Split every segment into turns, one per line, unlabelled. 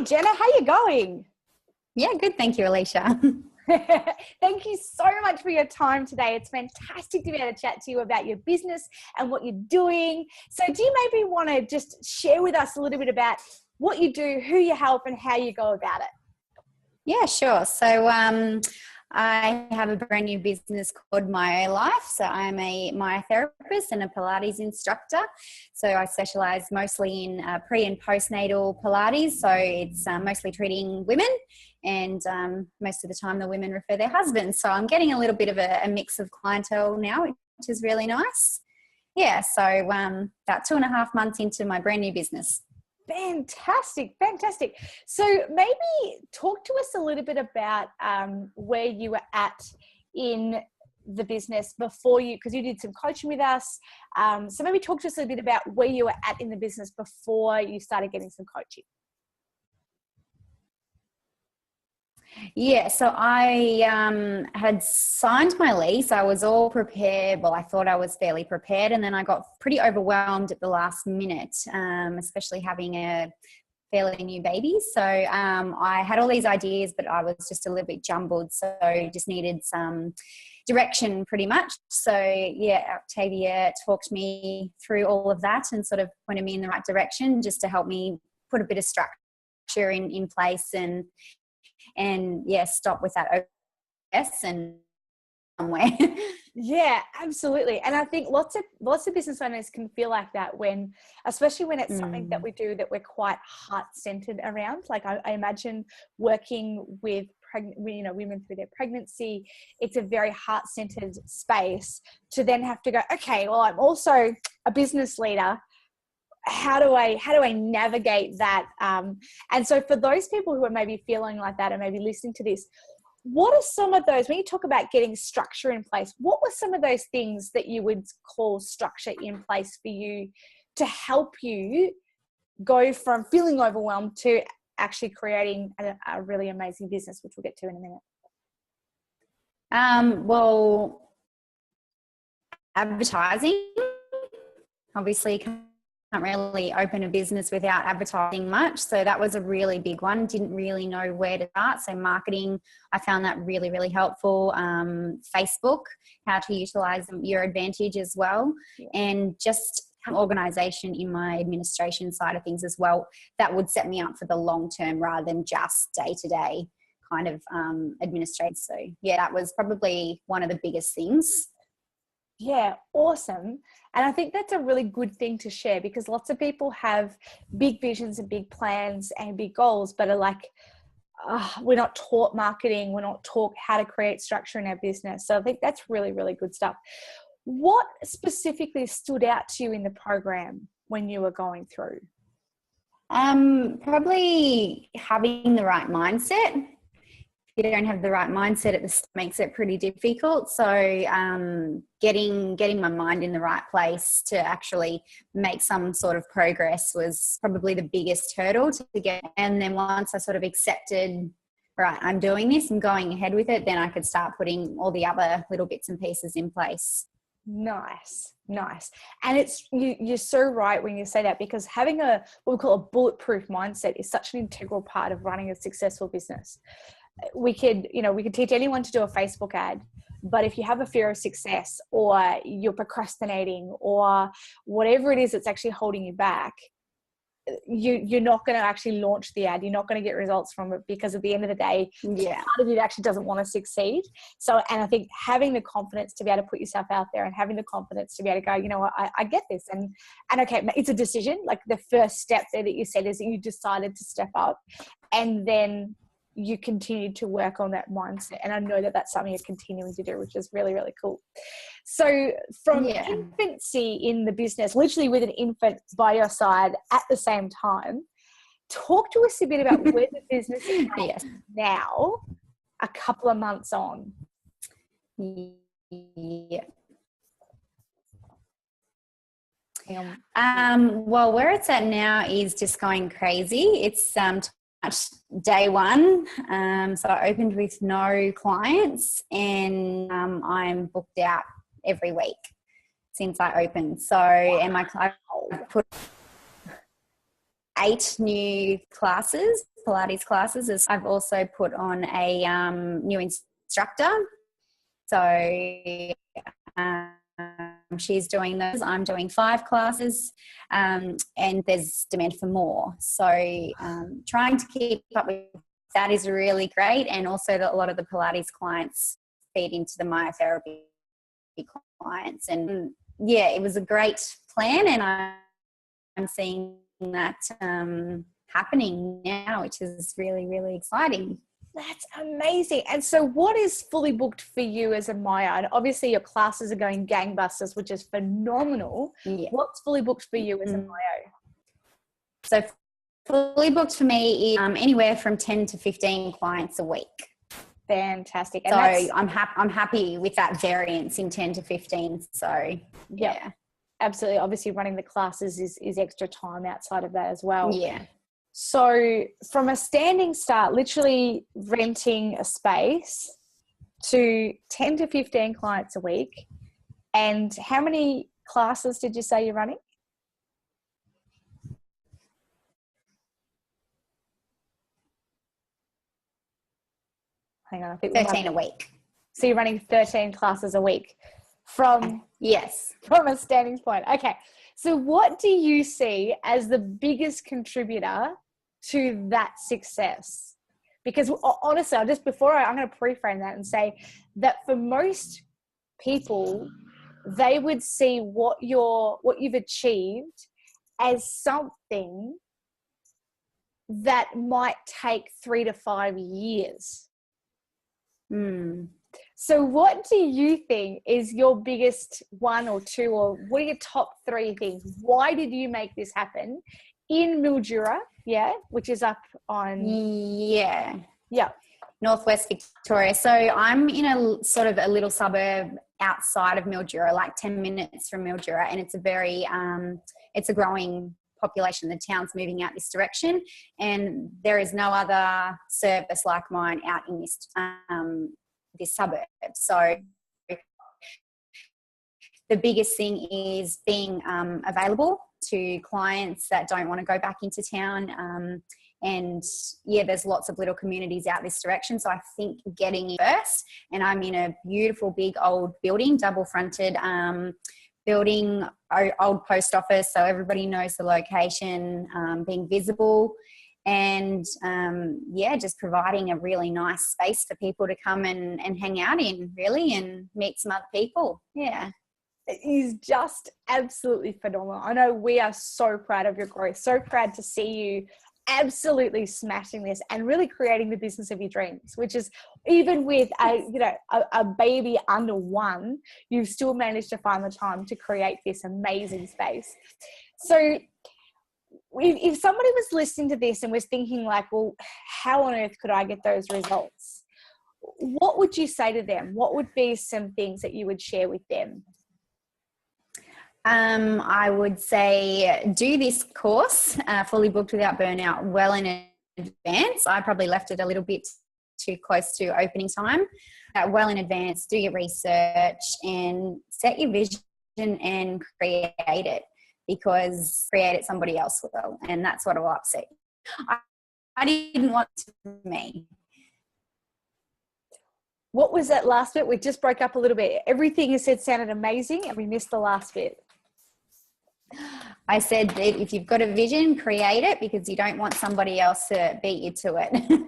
Jenna, how you going?
Yeah, good. Thank you, Alicia.
Thank you so much for your time today. It's fantastic to be able to chat to you about your business and what you're doing. So do you maybe want to just share with us a little bit about what you do, who you help, and how you go about it?
Yeah, sure. So I have a brand new business called My Life. So I'm a myotherapist and a Pilates instructor. So I specialize mostly in pre and postnatal Pilates. So it's mostly treating women, and most of the time the women refer their husbands. So I'm getting a little bit of a mix of clientele now, which is really nice. Yeah, so about 2.5 months into my brand new business.
Fantastic. So maybe talk to us a little bit about where you were at in the business before because you did some coaching with us. So maybe talk to us a little bit about where you were at in the business before you started getting some coaching.
Yeah, so I had signed my lease. I was all prepared. Well, I thought I was fairly prepared, and then I got pretty overwhelmed at the last minute, especially having a fairly new baby. So I had all these ideas, but I was just a little bit jumbled. So just needed some direction pretty much. So yeah, Octavia talked me through all of that and sort of pointed me in the right direction just to help me put a bit of structure in place and yeah, stop with that OS and somewhere.
Yeah, absolutely. And I think lots of business owners can feel like that especially when it's something that we do that we're quite heart-centered around. Like I imagine working with women through their pregnancy, it's a very heart-centered space to then have to go, okay, well, I'm also a business leader. How do I navigate that? And so for those people who are maybe feeling like that and maybe listening to this, what are some of those, when you talk about getting structure in place, what were some of those things that you would call structure in place for you to help you go from feeling overwhelmed to actually creating a really amazing business, which we'll get to in a minute?
Well, advertising, obviously can't really open a business without advertising much. So that was a really big one. Didn't really know where to start. So marketing, I found that really, really helpful. Facebook, how to utilize your advantage as well. Yeah. And just organization in my administration side of things as well. That would set me up for the long term rather than just day to day kind of administration. So yeah, that was probably one of the biggest things.
Yeah, awesome. And I think that's a really good thing to share because lots of people have big visions and big plans and big goals, but are like, we're not taught marketing. We're not taught how to create structure in our business. So I think that's really, really good stuff. What specifically stood out to you in the program when you were going through?
Probably having the right mindset. You don't have the right mindset, it makes it pretty difficult. So getting my mind in the right place to actually make some sort of progress was probably the biggest hurdle to get. And then once I sort of accepted, right, I'm doing this, I'm going ahead with it, then I could start putting all the other little bits and pieces in place.
Nice. And you're so right when you say that, because having what we call a bulletproof mindset is such an integral part of running a successful business. We could teach anyone to do a Facebook ad, but if you have a fear of success or you're procrastinating or whatever it is that's actually holding you back, you're not going to actually launch the ad. You're not going to get results from it because at the end of the day, part of you actually doesn't want to succeed. So, and I think having the confidence to be able to put yourself out there and having the confidence to be able to go, you know what, I get this. And okay, it's a decision. Like the first step there that you said is that you decided to step up and then you continued to work on that mindset. And I know that that's something you're continuing to do, which is really, really cool. So from infancy in the business, literally with an infant by your side at the same time, talk to us a bit about where the business is now, a couple of months on.
Yeah. Well, where it's at now is just going crazy. It's day one. So I opened with no clients and I'm booked out every week since I opened. So, and I put 8 new classes Pilates classes is I've also put on a new instructor. So she's doing those. I'm doing 5 classes, and there's demand for more. So trying to keep up with that is really great. And also a lot of the Pilates clients feed into the myotherapy clients. And yeah, it was a great plan, and I'm seeing that happening now, which is really, really exciting.
That's amazing. And so what is fully booked for you as a Maya? And obviously your classes are going gangbusters, which is phenomenal.
Yeah.
What's fully booked for you as a Maya?
So fully booked for me is anywhere from 10 to 15 clients a week.
Fantastic. And
so I'm happy with that variance in 10 to 15. So yeah.
Absolutely. Obviously running the classes is extra time outside of that as well.
Yeah.
So from a standing start, literally renting a space, to 10 to 15 clients a week. And how many classes did you say you're running? Hang on. I think
13 a week.
So you're running 13 classes a week from a standing point. Okay. So what do you see as the biggest contributor to that success? Because honestly, I'm going to pre-frame that and say that for most people, they would see what you've achieved as something that might take 3 to 5 years. So what do you think is your biggest 1 or 2, or what are your top 3 things? Why did you make this happen in Mildura? Yeah, which is up on... Yeah.
Northwest Victoria. So I'm in a sort of a little suburb outside of Mildura, like 10 minutes from Mildura. And it's a very, it's a growing population. The town's moving out this direction. And there is no other service like mine out in this suburb. So the biggest thing is being available to clients that don't want to go back into town. And yeah, there's lots of little communities out this direction. So I think getting in first, and I'm in a beautiful big old building, double fronted building, old post office. So everybody knows the location, being visible, and just providing a really nice space for people to come and hang out in, really, and meet some other people. Yeah.
It is just absolutely phenomenal. I know we are so proud of your growth, so proud to see you absolutely smashing this and really creating the business of your dreams, which is, even with a baby under 1, you've still managed to find the time to create this amazing space. So if somebody was listening to this and was thinking like, well, how on earth could I get those results? What would you say to them? What would be some things that you would share with them?
I would say do this course, Fully Booked Without Burnout, well in advance. I probably left it a little bit too close to opening time. Well in advance, do your research and set your vision and create it, because create it somebody else will, and that's what will upset you. I didn't want to be me.
What was that last bit? We just broke up a little bit. Everything you said sounded amazing, and we missed the last bit.
I said that if you've got a vision, create it, because you don't want somebody else to beat you to it.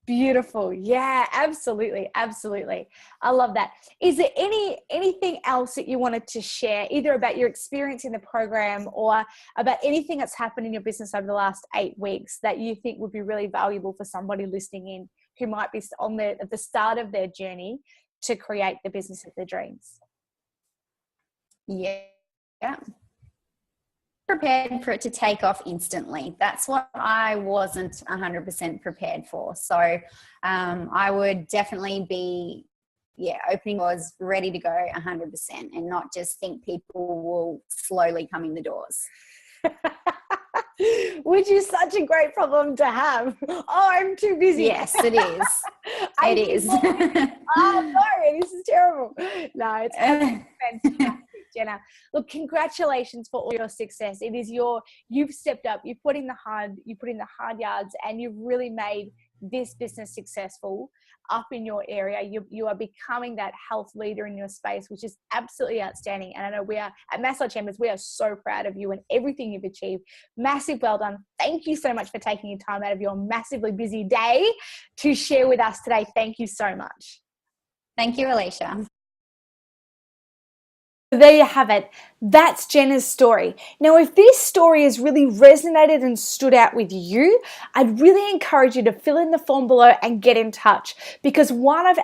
Beautiful. Yeah, absolutely. Absolutely. I love that. Is there anything else that you wanted to share, either about your experience in the program or about anything that's happened in your business over the last 8 weeks that you think would be really valuable for somebody listening in who might be at the start of their journey to create the business of their dreams?
Yeah. Prepared for it to take off instantly. That's what I wasn't 100% prepared for. So I would definitely be, opening doors, ready to go 100%, and not just think people will slowly come in the doors.
Which is such a great problem to have. Oh, I'm too busy.
Yes, it is. It is.
Oh, no, this is terrible. No, it's fantastic Jenna. Look, congratulations for all your success. It is you've stepped up, you put in the hard yards, and you've really made this business successful up in your area. You are becoming that health leader in your space, which is absolutely outstanding. And I know we are at Massage Chambers, we are so proud of you and everything you've achieved. Massive well done. Thank you so much for taking your time out of your massively busy day to share with us today. Thank you so much.
Thank you, Alicia.
There you have it. That's Jenna's story. Now, if this story has really resonated and stood out with you, I'd really encourage you to fill in the form below and get in touch, because one of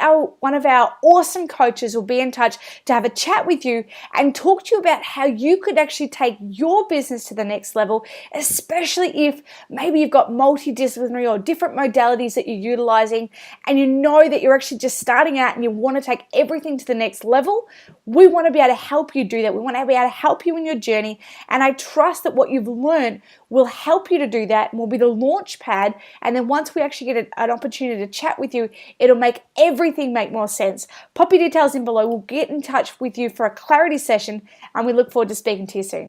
our awesome coaches will be in touch to have a chat with you and talk to you about how you could actually take your business to the next level, especially if maybe you've got multidisciplinary or different modalities that you're utilizing and you know that you're actually just starting out and you want to take everything to the next level. We want to be able to help you do that. We want to be able to help you in your journey. And I trust that what you've learned will help you to do that and will be the launch pad. And then once we actually get an opportunity to chat with you, it'll make everything make more sense. Pop your details in below. We'll get in touch with you for a clarity session, and we look forward to speaking to you soon.